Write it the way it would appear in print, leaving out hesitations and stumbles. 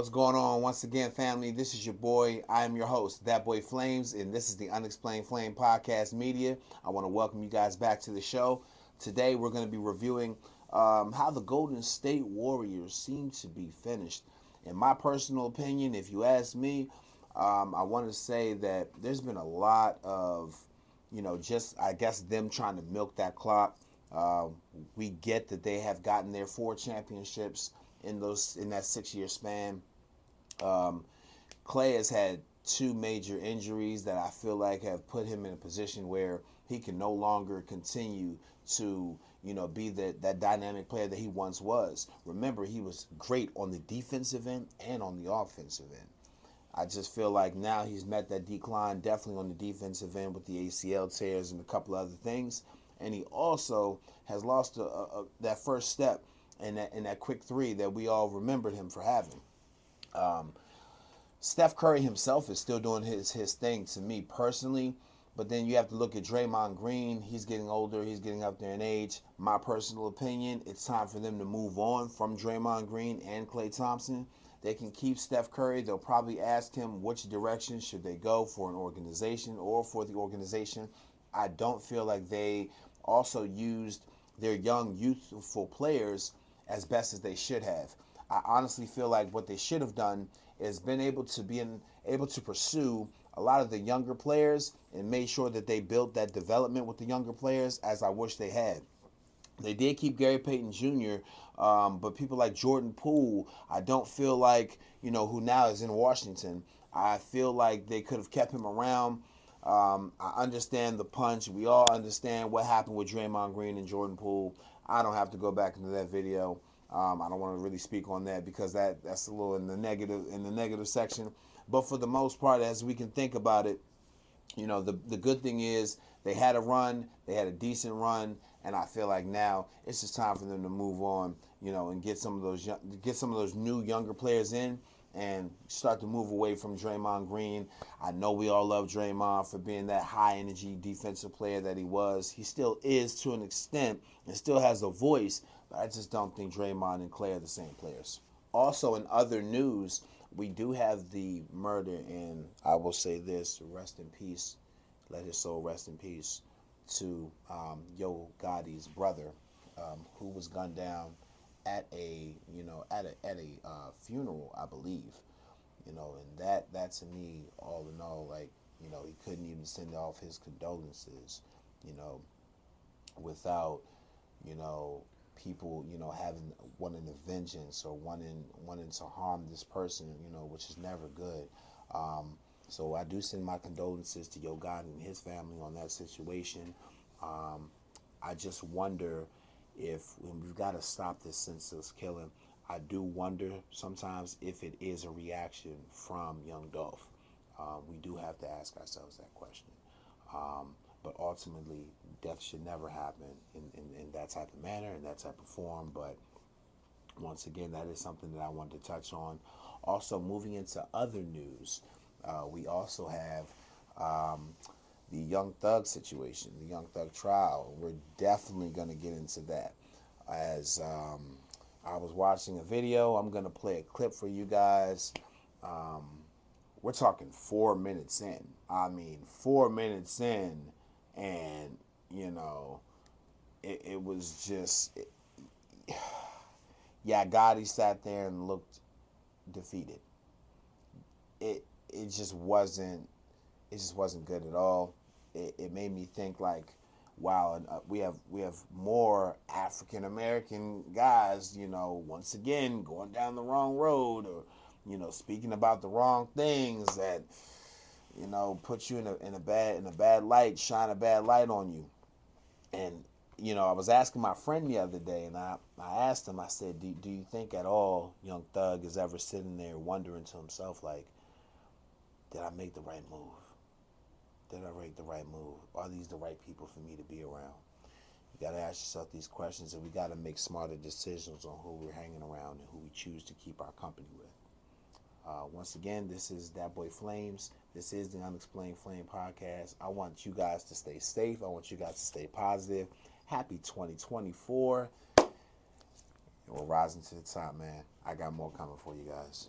What's going on? Once again, family, this is your boy. I am your host, That Boy Flames, and this is the Unexplained Flame Podcast Media. I want to welcome you guys back to the show. Today, we're going to be reviewing how the Golden State Warriors seem to be finished. In my personal opinion, if you ask me, I want to say that there's been a lot of, just I guess them trying to milk that clock. Uh, we get that they have gotten their 4 championships in that 6 year span. Um, Clay has had two major injuries that I feel like have put him in a position where he can no longer continue to, be that dynamic player that he once was. Remember, he was great on the defensive end and on the offensive end. I just feel like now he's met that decline, definitely on the defensive end with the ACL tears and a couple other things. And he also has lost that first step in that quick three that we all remembered him for having. Um, Steph Curry himself is still doing his thing to me personally, but then you have to look at Draymond Green. He's getting older. He's getting up there in age. My personal opinion, it's time for them to move on from Draymond Green and Klay Thompson. They can keep Steph Curry. They'll probably ask him which direction should they go for an organization or for the organization. I don't feel like they also used their young, youthful players as best as they should have. I honestly feel like what they should have done is been able to pursue a lot of the younger players and made sure that they built that development with the younger players as I wish they had. They did keep Gary Payton Jr., but people like Jordan Poole, I don't feel like, who now is in Washington, I feel like they could have kept him around. I understand the punch. We all understand what happened with Draymond Green and Jordan Poole. I don't have to go back into that video. I don't want to really speak on that because that's a little in the negative section. But for the most part, as we can think about it, the good thing is they had a run, they had a decent run, and I feel like now it's just time for them to move on, and get some of those new younger players in and start to move away from Draymond Green. I know we all love Draymond for being that high energy defensive player that he was. He still is to an extent and still has a voice, but I just don't think Draymond and Clay are the same players. Also, in other news, we do have the murder, and I will say this: rest in peace, let his soul rest in peace, to Yo Gotti's brother, who was gunned down at a funeral, I believe. And that to me, all in all, like, he couldn't even send off his condolences, you know, without, you know, people, having wanting a vengeance or wanting to harm this person, which is never good. So I do send my condolences to Yo Gotti and his family on that situation. Um, I just wonder if when we've got to stop this senseless killing. I do wonder sometimes if it is a reaction from Young Dolph. We do have to ask ourselves that question. Um, but ultimately, death should never happen in that type of manner, in that type of form. But once again, that is something that I wanted to touch on. Also, moving into other news, we also have the Young Thug situation, the Young Thug trial. We're definitely going to get into that. As I was watching a video, I'm going to play a clip for you guys. Um, we're talking 4 minutes in. I mean, 4 minutes in, and, it was just, yeah, Gotti sat there and looked defeated. It just wasn't good at all. It made me think like, wow, we have more African American guys, once again going down the wrong road, or speaking about the wrong things that put you in a bad light, shine a bad light on you. And I was asking my friend the other day, and I asked him, I said, do you think at all Young Thug is ever sitting there wondering to himself, like, did I make the right move? Did I make the right move? Are these the right people for me to be around? You got to ask yourself these questions, and we got to make smarter decisions on who we're hanging around and who we choose to keep our company with. Once again, this is That Boy Flames. This is the Unexplained Flame Podcast. I want you guys to stay safe. I want you guys to stay positive. Happy 2024. And we're rising to the top, man. I got more coming for you guys.